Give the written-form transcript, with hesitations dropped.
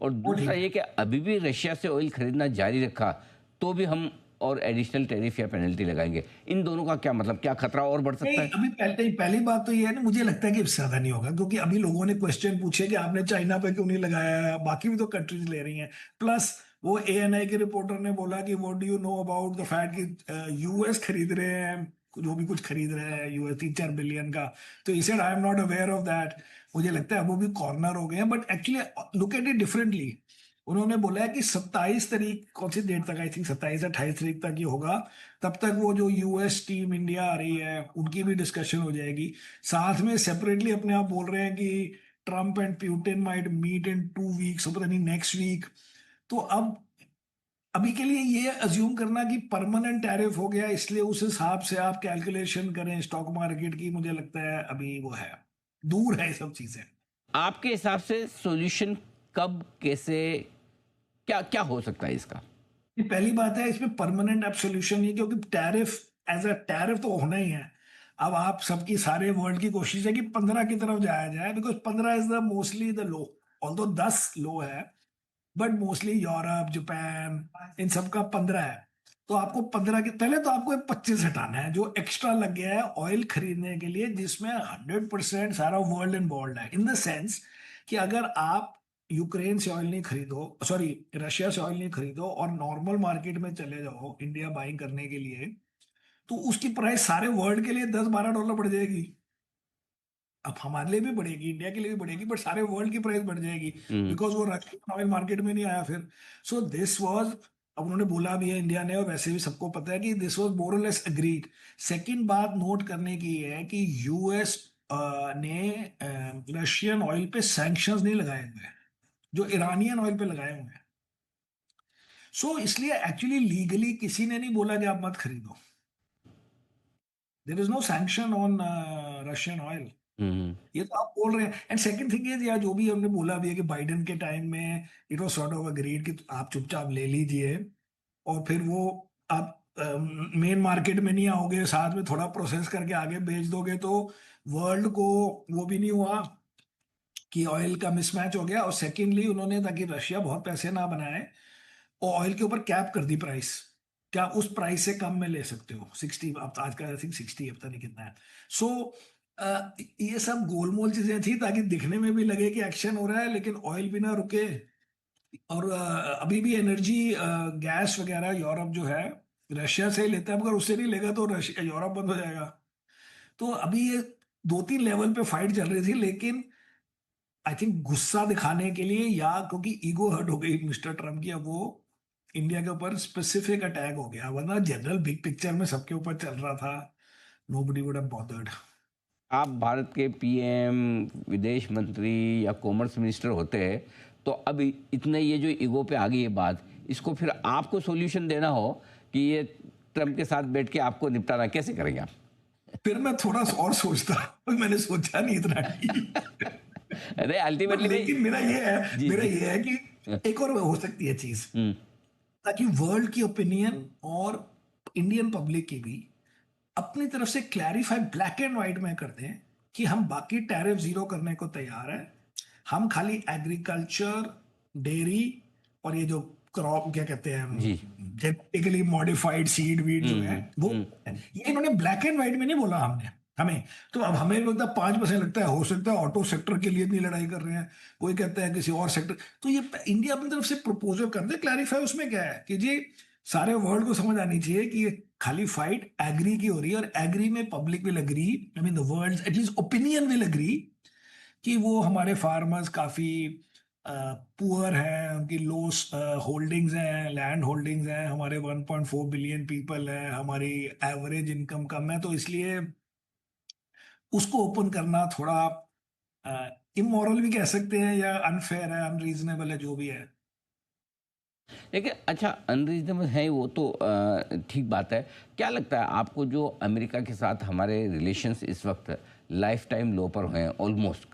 और वो दूसरा ठीक ये है। कि अभी भी रशिया से ऑयल खरीदना जारी रखा तो भी हम और एडिशनल टैरिफ या पेनल्टी लगाएंगे। इन दोनों का क्या मतलब, क्या खतरा और बढ़ सकता नहीं, है? अभी पहली बात तो ये है ना, मुझे लगता है कि इससे ज्यादा नहीं होगा, क्योंकि अभी लोगों ने क्वेश्चन पूछे कि आपने चाइना पे क्यों नहीं लगाया है, बाकी भी तो कंट्रीज ले रही हैं। प्लस वो एएनआई के रिपोर्टर ने बोला कि what do you know about the fact कि यूएस खरीद रहे हैं, जो भी कुछ खरीद रहे हैं यूएस 3-4 बिलियन का। तो इसे I am not aware of that. मुझे लगता है वो भी कॉर्नर हो गए हैं, but actually look at it differently. उन्होंने बोला है कि 27 तारीख, कौन सी डेट तक, आई थिंक 27 या 28 तारीख तक ये होगा। तब तक वो जो यूएस टीम इंडिया आ रही है उनकी भी डिस्कशन हो जाएगी। साथ में सेपरेटली अपने आप बोल रहे हैं कि Trump and Putin might meet in 2 weeks, पता नहीं नेक्स्ट वीक। तो अब अभी के लिए ये अज्यूम करना कि परमानेंट टैरिफ हो गया, इसलिए उस हिसाब से आप कैलकुलेशन करें स्टॉक मार्केट की, मुझे लगता है अभी वो है, दूर है ये सब चीजें। आपके हिसाब से सॉल्यूशन कब, कैसे, क्या क्या हो सकता है इसका? ये पहली बात है, इसमें परमानेंट अब सोल्यूशन नहीं, क्योंकि टैरिफ एज अ टैरिफ तो होना ही है। अब आप सबकी, सारे वर्ल्ड की कोशिश है कि 15 की तरफ जाया जाए, because 15 is the mostly the low. Although 10 लो है, बट मोस्टली यूरोप, जापान, इन सब का 15 है। तो आपको 15 के पहले तो आपको एक 25 हटाना है जो एक्स्ट्रा लग गया है ऑयल खरीदने के लिए, जिसमें 100% सारा वर्ल्ड इन्वॉल्व है, इन द सेंस कि अगर आप यूक्रेन से ऑयल नहीं खरीदो, सॉरी, रशिया से ऑयल नहीं खरीदो और नॉर्मल मार्केट में चले जाओ इंडिया बाइंग करने के लिए, तो उसकी प्राइस सारे वर्ल्ड के लिए $10-12 बढ़ जाएगी। अब हमारे लिए भी बढ़ेगी, इंडिया के लिए भी बढ़ेगी, बट सारे वर्ल्ड की प्राइस बढ़ जाएगी, हम्म। बिकॉज वो रशियन ऑयल मार्केट में नहीं आया फिर। सो दिस वाज, अब उन्होंने बोला भी है इंडिया ने, और वैसे भी सबको पता है कि दिस वाज मोर और लेस अग्रीड। सेकंड बात नोट करने की है कि यूएस ने रशियन ऑयल पे सैंक्शंस नहीं लगाए हुए हैं, जो ईरानियन ऑयल पे लगाए हुए हैं। सो इसलिए एक्चुअली लीगली किसी ने नहीं बोला कि आप मत खरीदो। There is no sanction on Russian oil. Hmm. ये तो आप बोल रहे हैं। एंड सेकंड थिंग इज, या जो भी हमने बोला भी है कि बाइडेन के टाइम में it was sort of agreed कि आप चुपचाप ले लीजिए, और फिर वो आप मेन मार्केट में नहीं आओगे, साथ में थोड़ा प्रोसेस करके आगे बेच दोगे, तो वर्ल्ड को वो भी नहीं हुआ कि ऑयल का मिसमैच हो गया। और सेकेंडली उन्होंने, ताकि रशिया बहुत पैसे ना बनाए, और ऑयल के ऊपर कैप कर दी प्राइस, क्या उस प्राइस से कम में ले सकते हो 60, अब आज का आई थिंक 60 है, पता नहीं कितना है। सो ये सब गोलमोल चीजें थी ताकि दिखने में भी लगे कि एक्शन हो रहा है, लेकिन ऑयल भी ना रुके। और अभी भी एनर्जी, गैस वगैरह यूरोप जो है रशिया से ही लेता है, मगर उससे नहीं लेगा तो रशिया, यूरोप बंद हो जाएगा। तो अभी ये 2-3 लेवल पे फाइट चल रही थी, लेकिन आई थिंक गुस्सा दिखाने के लिए, या क्योंकि ईगो हर्ट हो गई मिस्टर ट्रम्प की, अब वो इंडिया के ऊपर स्पेसिफिक अटैक हो गया, वरना जनरल बिग पिक्चर में सबके ऊपर चल रहा था। Nobody would have bothered. आप भारत के पीएम, विदेश मंत्री या कॉमर्स मिनिस्टर होते हैं, तो अब इतने ये जो ईगो पे आ गई है बात, इसको फिर आपको सॉल्यूशन देना हो कि ये ट्रम्प के साथ बैठ के आपको निपटाना, कैसे करेंगे आप? फिर मैं थोड़ा सा और सोचता, मैंने सोचा नहीं इतना डीप। अरे बट अल्टीमेटली नहीं। लेकिन जी मेरा जी। ये है कि एक और हो सकती है चीज, हम्म। ताकि वर्ल्ड की ओपिनियन और इंडियन पब्लिक की भी अपनी तरफ से क्लैरिफाई ब्लैक एंड व्हाइट में कर दें कि हम बाकी टैरिफ जीरो करने को तैयार हैं। हम खाली एग्रीकल्चर, डेयरी, और ये जो क्रॉप क्या कहते हैं, जी। जेनेटिकली मॉडिफाइड सीड वीड जो है वो, हम्म। ये इन्होंने ब्लैक एंड व्हाइट में नहीं बोला हमने, हमें। तो अब हमें लगता है 5% लगता है, हो सकता है ऑटो सेक्टर के लिए नहीं लड़ाई कर रहे हैं, कोई कहता है किसी और सेक्टर। तो ये इंडिया अपनी तरफ से प्रपोजल कर दे, क्लैरिफाई उसमें क्या है कि जी, सारे वर्ल्ड को समझ आनी चाहिए कि ये खाली फाइट एग्री की हो रही है, और एग्री में public will agree, I mean the world at least opinion will agree, कि वो हमारे फार्मर्स काफी पुअर हैं, उनकी लो होल्डिंग्स हैं, लैंड होल्डिंग्स हैं, हमारे 1.4 बिलियन पीपल हैं, हमारी एवरेज इनकम कम है, तो इसलिए उसको ओपन करना थोड़ा इमोरल भी कह सकते हैं, या अनफेयर है, अनरीजनेबल है, जो भी है। लेकिन अच्छा, अनरीजनेबल है वो तो ठीक बात है। क्या लगता है आपको, जो अमेरिका के साथ हमारे रिलेशंस इस वक्त लाइफ टाइम लो पर हैं ऑलमोस्ट,